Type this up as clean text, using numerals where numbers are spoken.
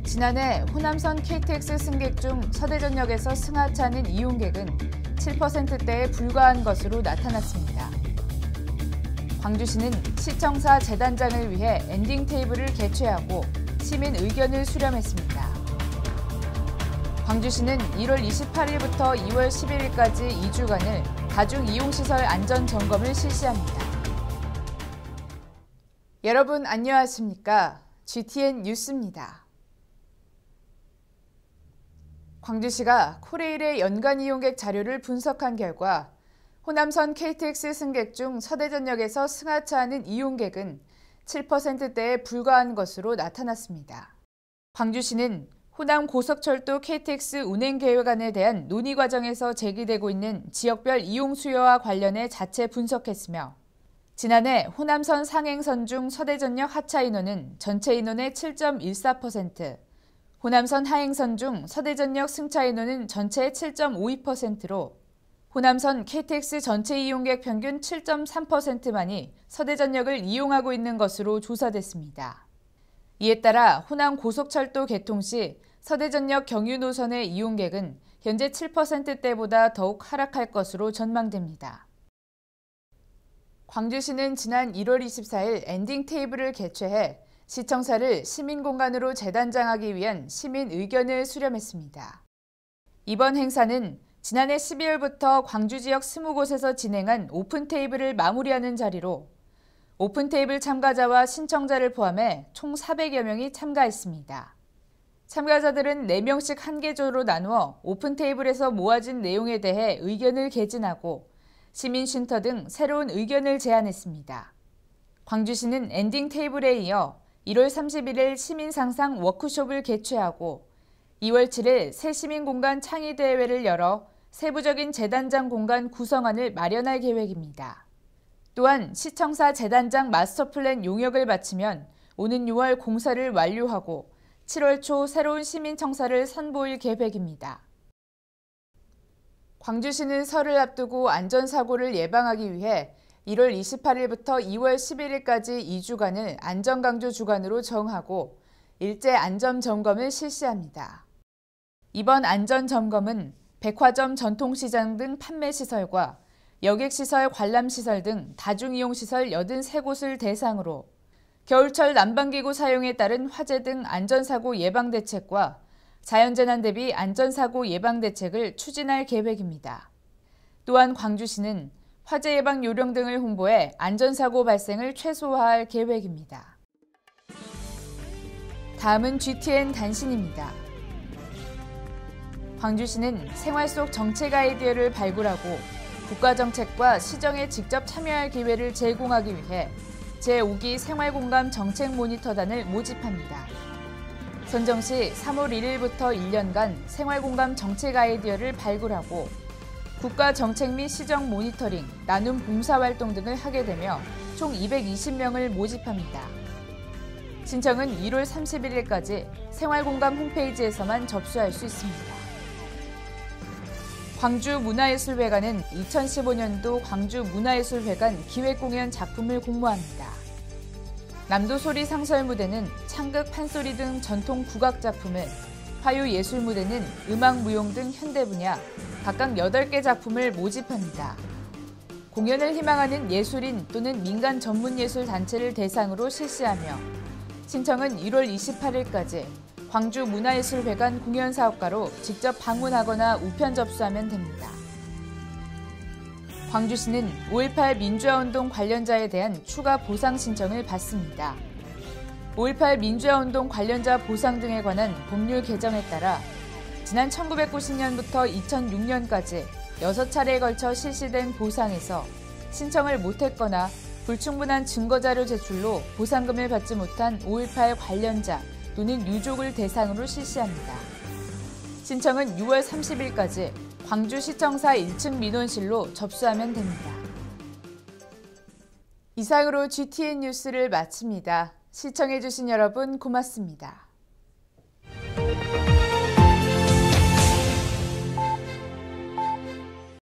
지난해 호남선 KTX 승객 중 서대전역에서 승하차하는 이용객은 7%대에 불과한 것으로 나타났습니다. 광주시는 시청사 재단장을 위해 엔딩 테이블을 개최하고 시민 의견을 수렴했습니다. 광주시는 1월 28일부터 2월 11일까지 2주간을 다중이용시설 안전점검을 실시합니다. 여러분 안녕하십니까? GTN 뉴스입니다. 광주시가 코레일의 연간 이용객 자료를 분석한 결과 호남선 KTX 승객 중 서대전역에서 승하차하는 이용객은 7%대에 불과한 것으로 나타났습니다. 광주시는 호남 고속철도 KTX 운행 계획안에 대한 논의 과정에서 제기되고 있는 지역별 이용 수요와 관련해 자체 분석했으며 지난해 호남선 상행선 중 서대전역 하차 인원은 전체 인원의 7.14%, 호남선 하행선 중 서대전역 승차 인원은 전체의 7.52%로 호남선 KTX 전체 이용객 평균 7.3%만이 서대전역을 이용하고 있는 것으로 조사됐습니다. 이에 따라 호남 고속철도 개통 시 서대전역 경유 노선의 이용객은 현재 7%대보다 더욱 하락할 것으로 전망됩니다. 광주시는 지난 1월 24일 엔딩 테이블을 개최해 시청사를 시민공간으로 재단장하기 위한 시민 의견을 수렴했습니다. 이번 행사는 지난해 12월부터 광주 지역 20곳에서 진행한 오픈테이블을 마무리하는 자리로 오픈테이블 참가자와 신청자를 포함해 총 400여 명이 참가했습니다. 참가자들은 4명씩 한 개조로 나누어 오픈테이블에서 모아진 내용에 대해 의견을 개진하고 시민쉼터 등 새로운 의견을 제안했습니다. 광주시는 엔딩 테이블에 이어 1월 31일 시민상상 워크숍을 개최하고 2월 7일 새 시민공간 창의대회를 열어 세부적인 재단장 공간 구성안을 마련할 계획입니다. 또한 시청사 재단장 마스터플랜 용역을 마치면 오는 6월 공사를 완료하고 7월 초 새로운 시민청사를 선보일 계획입니다. 광주시는 설을 앞두고 안전사고를 예방하기 위해 1월 28일부터 2월 11일까지 2주간을 안전강조 주간으로 정하고 일제 안전점검을 실시합니다. 이번 안전점검은 백화점 전통시장 등 판매시설과 여객시설, 관람시설 등 다중이용시설 83곳을 대상으로 겨울철 난방기구 사용에 따른 화재 등 안전사고 예방대책과 자연재난 대비 안전사고 예방대책을 추진할 계획입니다. 또한 광주시는 화재 예방 요령 등을 홍보해 안전사고 발생을 최소화할 계획입니다. 다음은 GTN 단신입니다. 광주시는 생활 속 정책 아이디어를 발굴하고 국가정책과 시정에 직접 참여할 기회를 제공하기 위해 제5기 생활공감 정책 모니터단을 모집합니다. 선정 시 3월 1일부터 1년간 생활공감 정책 아이디어를 발굴하고 국가 정책 및 시정 모니터링, 나눔 봉사활동 등을 하게 되며 총 220명을 모집합니다. 신청은 1월 31일까지 생활공감 홈페이지에서만 접수할 수 있습니다. 광주문화예술회관은 2015년도 광주문화예술회관 기획공연 작품을 공모합니다. 남도소리 상설무대는 창극, 판소리 등 전통 국악 작품을, 화유예술무대는 음악, 무용 등 현대 분야 각각 8개 작품을 모집합니다. 공연을 희망하는 예술인 또는 민간 전문예술 단체를 대상으로 실시하며 신청은 1월 28일까지 광주문화예술회관 공연사업가로 직접 방문하거나 우편 접수하면 됩니다. 광주시는 5.18 민주화운동 관련자에 대한 추가 보상 신청을 받습니다. 5.18 민주화운동 관련자 보상 등에 관한 법률 개정에 따라 지난 1990년부터 2006년까지 6차례에 걸쳐 실시된 보상에서 신청을 못했거나 불충분한 증거자료 제출로 보상금을 받지 못한 5.18 관련자 또는 유족을 대상으로 실시합니다. 신청은 6월 30일까지 광주시청사 1층 민원실로 접수하면 됩니다. 이상으로 GTN 뉴스를 마칩니다. 시청해주신 여러분 고맙습니다.